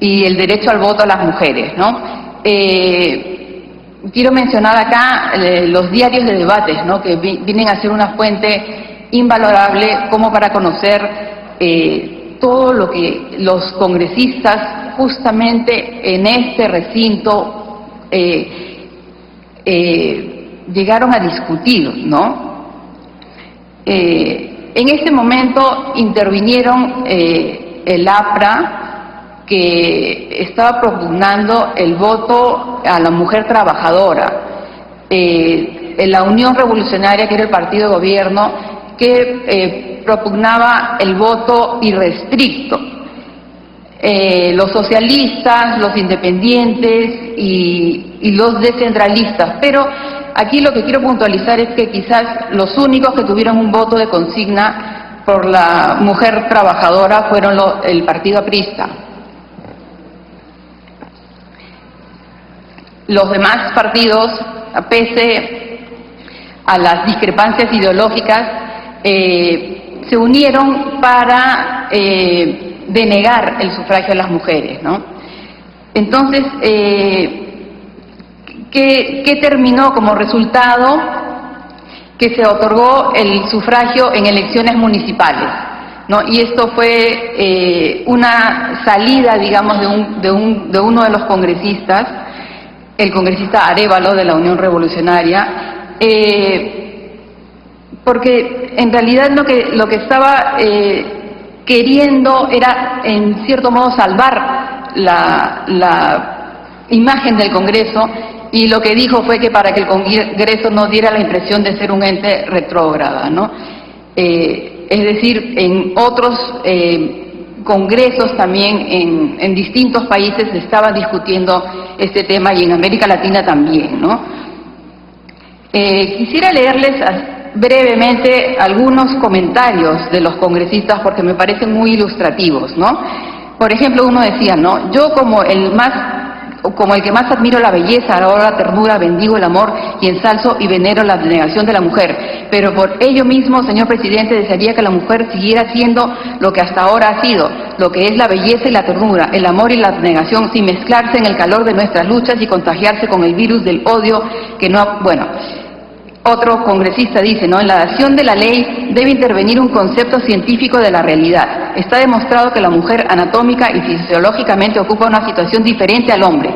y el derecho al voto a las mujeres, ¿no? Quiero mencionar acá los diarios de debates, ¿no?, que vienen a ser una fuente invalorable como para conocer todo lo que los congresistas justamente en este recinto llegaron a discutir, ¿no? En este momento intervinieron el APRA, que estaba propugnando el voto a la mujer trabajadora, la Unión Revolucionaria, que era el partido de gobierno, que propugnaba el voto irrestricto, los socialistas, los independientes y los descentralistas. Pero aquí lo que quiero puntualizar es que quizás los únicos que tuvieron un voto de consigna por la mujer trabajadora fueron el partido aprista. Los demás partidos, pese a las discrepancias ideológicas, se unieron para denegar el sufragio a las mujeres, ¿no? Entonces, ¿qué terminó como resultado? Que se otorgó el sufragio en elecciones municipales, ¿no? Y esto fue una salida, digamos, de uno de los congresistas, el congresista Arévalo de la Unión Revolucionaria, porque en realidad lo que estaba queriendo era, en cierto modo, salvar la imagen del Congreso, y lo que dijo fue que para que el Congreso no diera la impresión de ser un ente retrógrada, ¿no? Es decir, en otros congresos también en distintos países se estaba discutiendo este tema, y en América Latina también, ¿no? Quisiera leerles brevemente algunos comentarios de los congresistas porque me parecen muy ilustrativos, ¿no? Por ejemplo, uno decía, ¿no? Yo como el que más admiro la belleza, ahora la ternura, bendigo el amor y ensalzo y venero la abnegación de la mujer. Pero por ello mismo, señor presidente, desearía que la mujer siguiera siendo lo que hasta ahora ha sido, lo que es la belleza y la ternura, el amor y la abnegación, sin mezclarse en el calor de nuestras luchas y contagiarse con el virus del odio que no... Bueno, otro congresista dice, ¿no? En la dación de la ley debe intervenir un concepto científico de la realidad. Está demostrado que la mujer anatómica y fisiológicamente ocupa una situación diferente al hombre.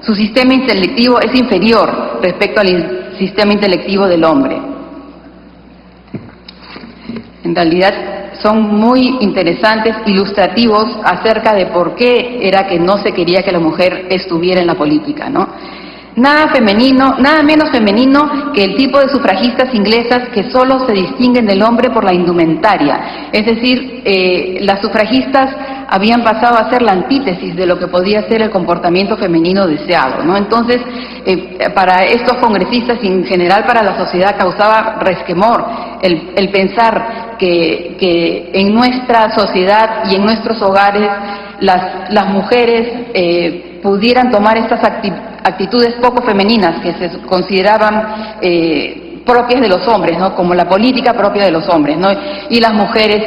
Su sistema intelectivo es inferior respecto al sistema intelectivo del hombre. En realidad son muy interesantes, ilustrativos acerca de por qué era que no se quería que la mujer estuviera en la política, ¿no? Nada menos femenino que el tipo de sufragistas inglesas que solo se distinguen del hombre por la indumentaria. Es decir, las sufragistas habían pasado a ser la antítesis de lo que podía ser el comportamiento femenino deseado, ¿no? Entonces, para estos congresistas y en general para la sociedad causaba resquemor el pensar que en nuestra sociedad y en nuestros hogares las mujeres pudieran tomar estas actitudes poco femeninas que se consideraban propias de los hombres, ¿no? Como la política propia de los hombres, ¿no? Y las mujeres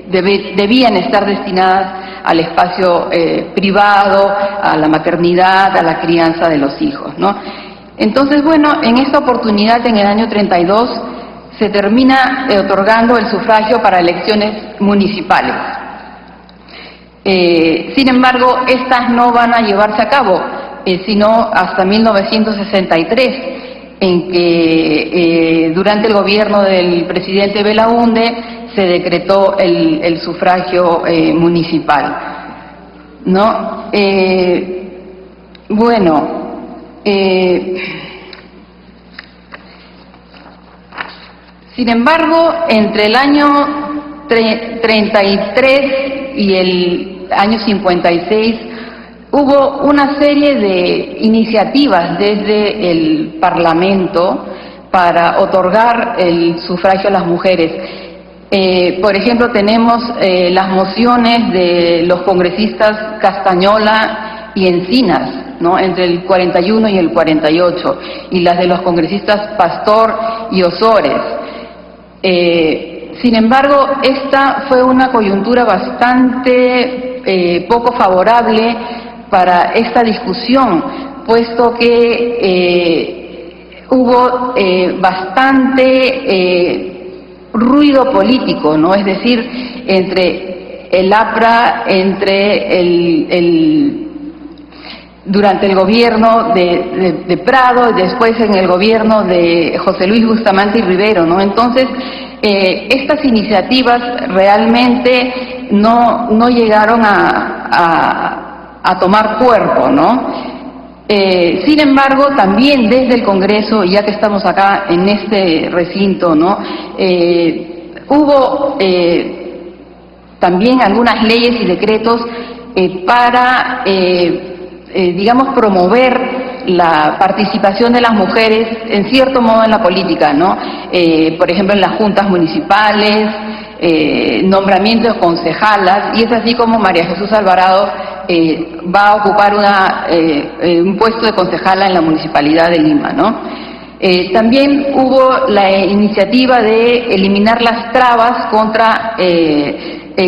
debían estar destinadas al espacio privado, a la maternidad, a la crianza de los hijos, ¿no? Entonces, bueno, en esta oportunidad, en el año 32, se termina otorgando el sufragio para elecciones municipales. Sin embargo, estas no van a llevarse a cabo, sino hasta 1963, en que durante el gobierno del presidente Belaúnde se decretó el sufragio municipal, ¿no? Sin embargo, entre el año 33 y el año 56 hubo una serie de iniciativas desde el Parlamento para otorgar el sufragio a las mujeres. Por ejemplo, tenemos las mociones de los congresistas Castañola y Encinas, ¿no? Entre el 41 y el 48, y las de los congresistas Pastor y Osores. Sin embargo, esta fue una coyuntura bastante poco favorable para esta discusión, puesto que hubo bastante ruido político, ¿no? Es decir, entre el APRA, durante el gobierno de Prado y después en el gobierno de José Luis Bustamante y Rivero, ¿no? Entonces, estas iniciativas realmente no llegaron a tomar cuerpo, ¿no? Sin embargo, también desde el Congreso, ya que estamos acá en este recinto, ¿no? Hubo también algunas leyes y decretos para, digamos, promover la participación de las mujeres en cierto modo en la política, ¿no? Por ejemplo, en las juntas municipales, nombramiento de concejalas, y es así como María Jesús Alvarado va a ocupar un puesto de concejala en la Municipalidad de Lima, ¿no? También hubo la iniciativa de eliminar las trabas contra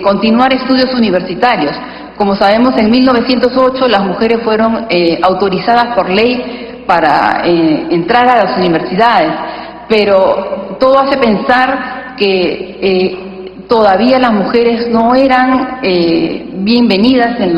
continuar estudios universitarios. Como sabemos, en 1908 las mujeres fueron autorizadas por ley para entrar a las universidades, pero todo hace pensar que todavía las mujeres no eran bienvenidas en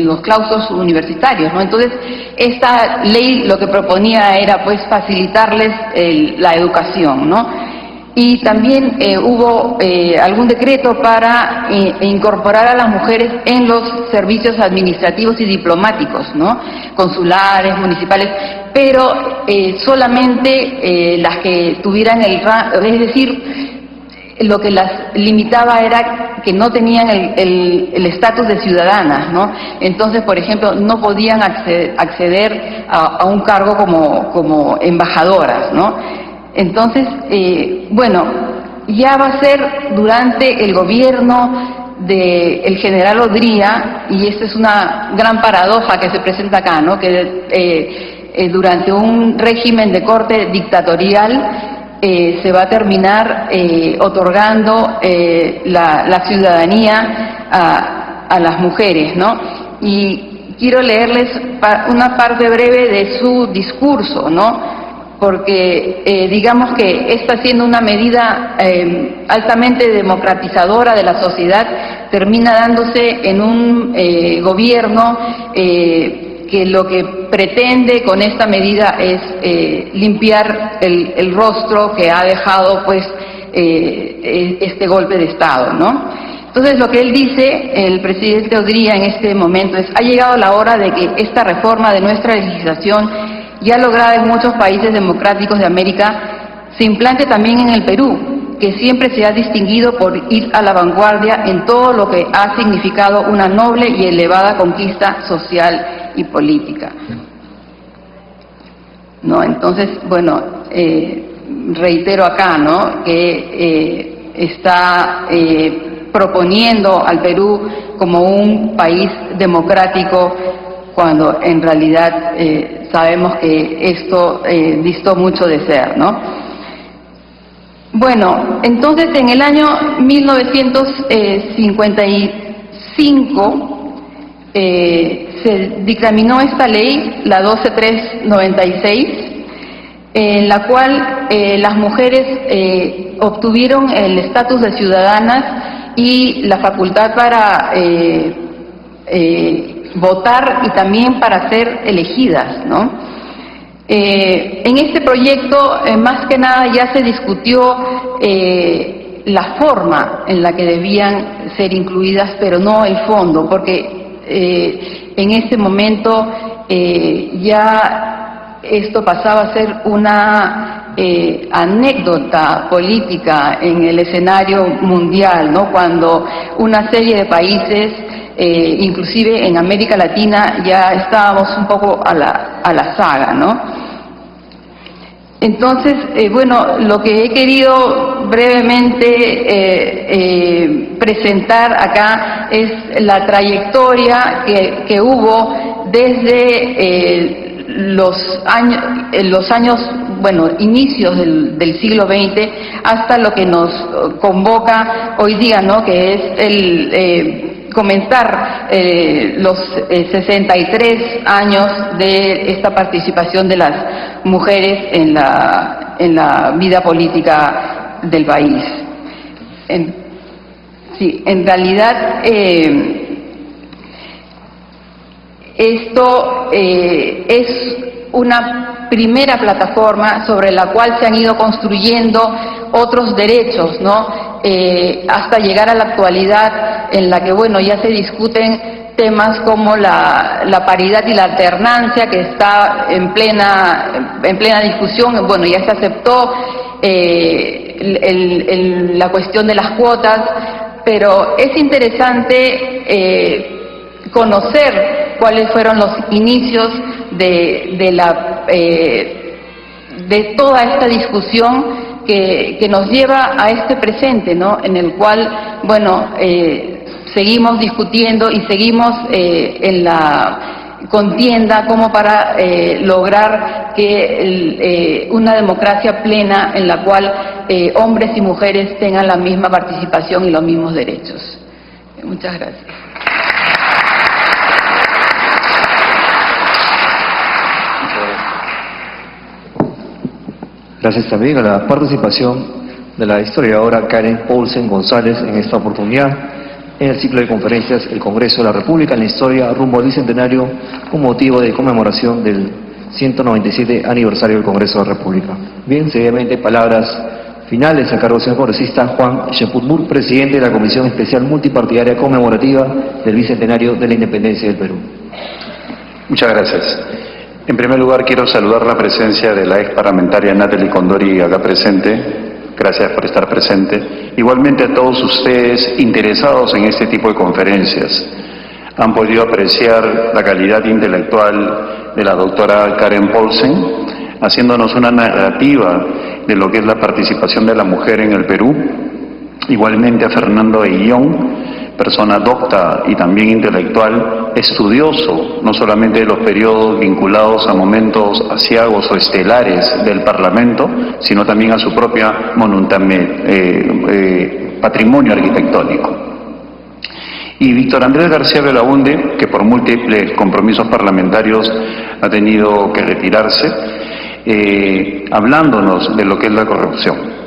los claustros universitarios, ¿no? Entonces, esta ley lo que proponía era, pues, facilitarles la educación, ¿no? Y también hubo algún decreto para incorporar a las mujeres en los servicios administrativos y diplomáticos, ¿no? Consulares, municipales, pero solamente las que tuvieran el rango, es decir, lo que las limitaba era que no tenían el estatus de ciudadanas, ¿no? Entonces, por ejemplo, no podían acceder a un cargo como embajadoras, ¿no? Entonces, bueno, ya va a ser durante el gobierno del general Odría, y esta es una gran paradoja que se presenta acá, ¿no? Que durante un régimen de corte dictatorial se va a terminar otorgando la ciudadanía a las mujeres, ¿no? Y quiero leerles una parte breve de su discurso, ¿no? Porque digamos que está siendo una medida altamente democratizadora de la sociedad, termina dándose en un gobierno que lo que pretende con esta medida es limpiar el rostro que ha dejado, pues, este golpe de Estado, ¿no? Entonces, lo que él dice, el presidente Odría en este momento, es: ha llegado la hora de que esta reforma de nuestra legislación, ya lograda en muchos países democráticos de América, se implante también en el Perú, que siempre se ha distinguido por ir a la vanguardia en todo lo que ha significado una noble y elevada conquista social y política, ¿no? Entonces, bueno, reitero acá, ¿no?, que está proponiendo al Perú como un país democrático, cuando en realidad sabemos que esto distó mucho de ser, ¿no? Bueno, entonces en el año 1955 se dictaminó esta ley, la 12396, en la cual las mujeres obtuvieron el estatus de ciudadanas y la facultad para votar y también para ser elegidas, ¿no? En este proyecto, más que nada, ya se discutió la forma en la que debían ser incluidas, pero no el fondo, porque en este momento ya esto pasaba a ser una anécdota política en el escenario mundial, ¿no? Cuando una serie de países, inclusive en América Latina, ya estábamos un poco a la saga, ¿no? Entonces, bueno, lo que he querido brevemente presentar acá es la trayectoria que hubo desde los años bueno, inicios del siglo XX hasta lo que nos convoca hoy día, ¿no? Que es el comenzar los 63 años de esta participación de las mujeres en la vida política del país. Sí, en realidad esto es una primera plataforma sobre la cual se han ido construyendo otros derechos, ¿no? Hasta llegar a la actualidad en la que, bueno, ya se discuten temas como la paridad y la alternancia, que está en plena discusión. Bueno, ya se aceptó la cuestión de las cuotas, pero es interesante conocer cuáles fueron los inicios de toda esta discusión que nos lleva a este presente, ¿no? En el cual, bueno, seguimos discutiendo y seguimos en la contienda como para lograr que una democracia plena en la cual hombres y mujeres tengan la misma participación y los mismos derechos. Muchas gracias. Gracias también a la participación de la historiadora Karen Paulsen González en esta oportunidad en el ciclo de conferencias El Congreso de la República en la historia rumbo al Bicentenario con motivo de conmemoración del 197 aniversario del Congreso de la República. Bien, seguidamente palabras finales a cargo del señor congresista Juan Sheputmur, presidente de la Comisión Especial Multipartidaria Conmemorativa del Bicentenario de la Independencia del Perú. Muchas gracias. En primer lugar, quiero saludar la presencia de la ex parlamentaria Nathalie Condori acá presente. Gracias por estar presente. Igualmente a todos ustedes interesados en este tipo de conferencias. Han podido apreciar la calidad intelectual de la doctora Karen Paulsen, haciéndonos una narrativa de lo que es la participación de la mujer en el Perú. Igualmente a Fernando Aguillón, persona docta y también intelectual, estudioso no solamente de los periodos vinculados a momentos aciagos o estelares del Parlamento, sino también a su propia patrimonio arquitectónico. Y Víctor Andrés García Belaunde, que por múltiples compromisos parlamentarios ha tenido que retirarse, hablándonos de lo que es la corrupción.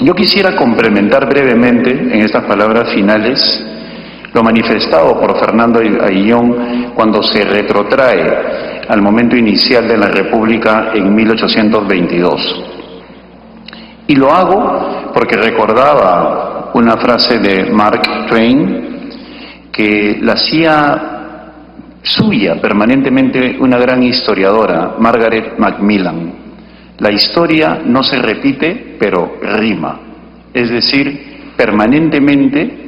Yo quisiera complementar brevemente en estas palabras finales lo manifestado por Fernando Aguillón cuando se retrotrae al momento inicial de la República en 1822. Y lo hago porque recordaba una frase de Mark Twain que la hacía suya permanentemente una gran historiadora, Margaret Macmillan. La historia no se repite, pero rima. Es decir, permanentemente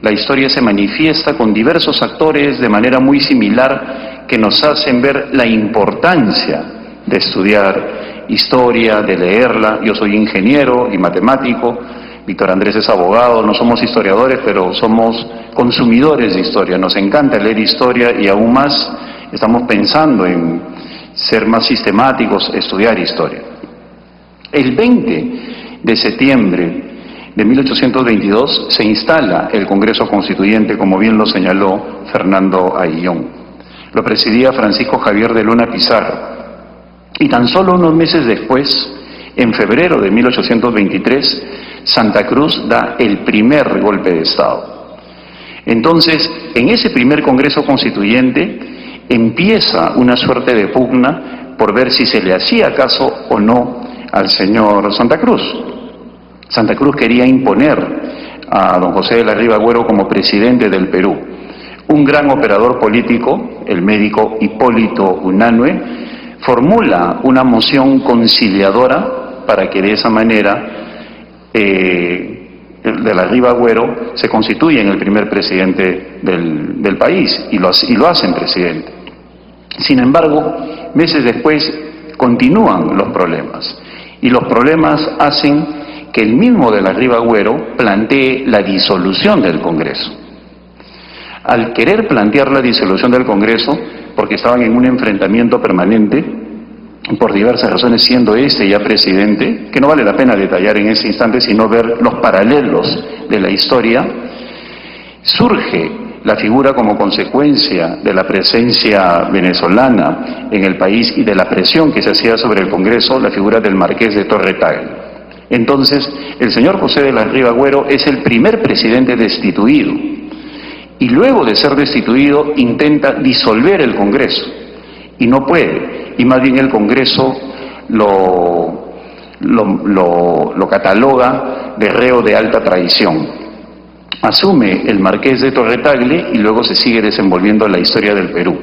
la historia se manifiesta con diversos actores de manera muy similar que nos hacen ver la importancia de estudiar historia, de leerla. Yo soy ingeniero y matemático, Víctor Andrés es abogado, no somos historiadores, pero somos consumidores de historia. Nos encanta leer historia y aún más estamos pensando en ser más sistemáticos, estudiar historia. El 20 de septiembre de 1822 se instala el Congreso Constituyente, como bien lo señaló Fernando Aguillón. Lo presidía Francisco Javier de Luna Pizarro. Y tan solo unos meses después, en febrero de 1823, Santa Cruz da el primer golpe de Estado. Entonces, en ese primer Congreso Constituyente empieza una suerte de pugna por ver si se le hacía caso o no al señor Santa Cruz. Santa Cruz quería imponer a don José de la Riva Agüero como presidente del Perú. Un gran operador político, el médico Hipólito Unanue, formula una moción conciliadora para que de esa manera de la Riva Agüero se constituya en el primer presidente del país y lo hacen presidente. Sin embargo, meses después continúan los problemas y los problemas hacen que el mismo de la Riva Agüero plantee la disolución del Congreso. Al querer plantear la disolución del Congreso, porque estaban en un enfrentamiento permanente, por diversas razones, siendo ya presidente, que no vale la pena detallar en ese instante, sino ver los paralelos de la historia, surge la figura como consecuencia de la presencia venezolana en el país y de la presión que se hacía sobre el Congreso, la figura del Marqués de Torre Tagle. Entonces, el señor José de la Riva Agüero es el primer presidente destituido, y luego de ser destituido intenta disolver el Congreso, y no puede, y más bien el Congreso lo cataloga de reo de alta traición. Asume el Marqués de Torre Tagle y luego se sigue desenvolviendo la historia del Perú.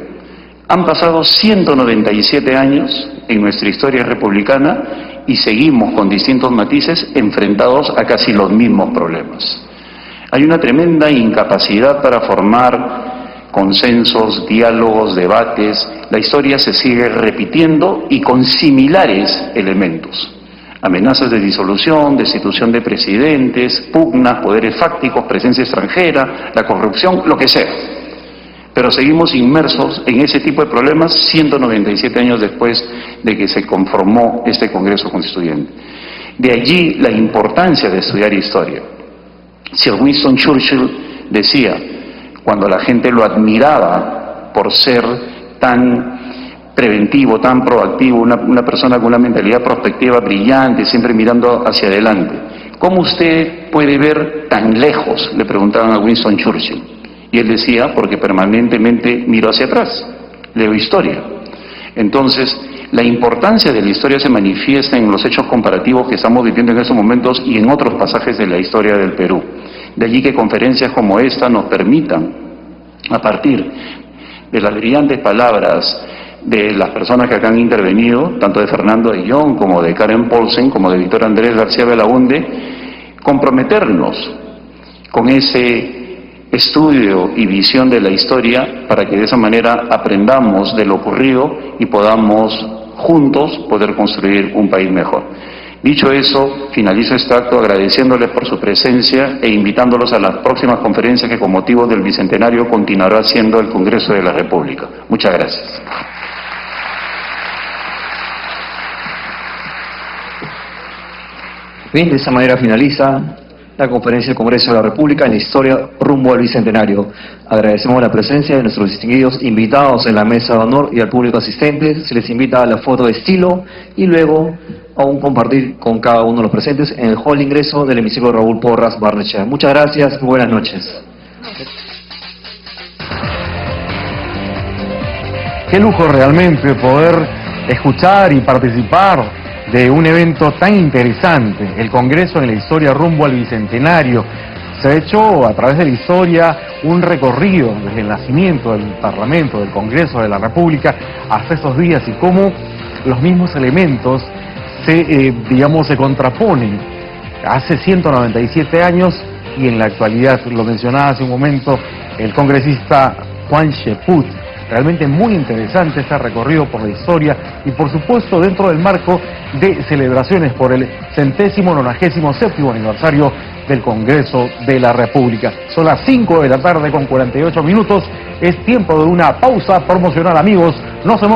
Han pasado 197 años en nuestra historia republicana y seguimos con distintos matices enfrentados a casi los mismos problemas. Hay una tremenda incapacidad para formar consensos, diálogos, debates. La historia se sigue repitiendo y con similares elementos. Amenazas de disolución, destitución de presidentes, pugnas, poderes fácticos, presencia extranjera, la corrupción, lo que sea. Pero seguimos inmersos en ese tipo de problemas 197 años después de que se conformó este Congreso Constituyente. De allí la importancia de estudiar historia. Sir Winston Churchill decía, cuando la gente lo admiraba por ser tan preventivo, tan proactivo, una persona con una mentalidad prospectiva brillante, siempre mirando hacia adelante. ¿Cómo usted puede ver tan lejos?, le preguntaban a Winston Churchill. Y él decía, porque permanentemente miro hacia atrás, leo historia. Entonces, la importancia de la historia se manifiesta en los hechos comparativos que estamos viviendo en estos momentos y en otros pasajes de la historia del Perú. De allí que conferencias como esta nos permitan, a partir de las brillantes palabras de las personas que acá han intervenido, tanto de Fernando Ayllón como de Karen Paulsen, como de Víctor Andrés García Belaunde, comprometernos con ese estudio y visión de la historia para que de esa manera aprendamos de lo ocurrido y podamos juntos poder construir un país mejor. Dicho eso, finalizo este acto agradeciéndoles por su presencia e invitándolos a las próximas conferencias que con motivo del Bicentenario continuará siendo el Congreso de la República. Muchas gracias. Bien, de esa manera finaliza la conferencia del Congreso de la República en la historia rumbo al Bicentenario. Agradecemos la presencia de nuestros distinguidos invitados en la mesa de honor y al público asistente. Se les invita a la foto de estilo y luego a un compartir con cada uno de los presentes en el hall de ingreso del hemiciclo Raúl Porras Barnechea. Muchas gracias y buenas noches. Qué lujo realmente poder escuchar y participar de un evento tan interesante, el Congreso en la historia rumbo al Bicentenario. Se ha hecho a través de la historia un recorrido desde el nacimiento del Parlamento, del Congreso de la República, hasta esos días y cómo los mismos elementos se contraponen hace 197 años y en la actualidad. Lo mencionaba hace un momento el congresista Juan Cheput. Realmente muy interesante este recorrido por la historia y por supuesto dentro del marco de celebraciones por el 197º aniversario del Congreso de la República. Son las 5 de la tarde con 48 minutos. Es tiempo de una pausa promocional, amigos. No se muevan.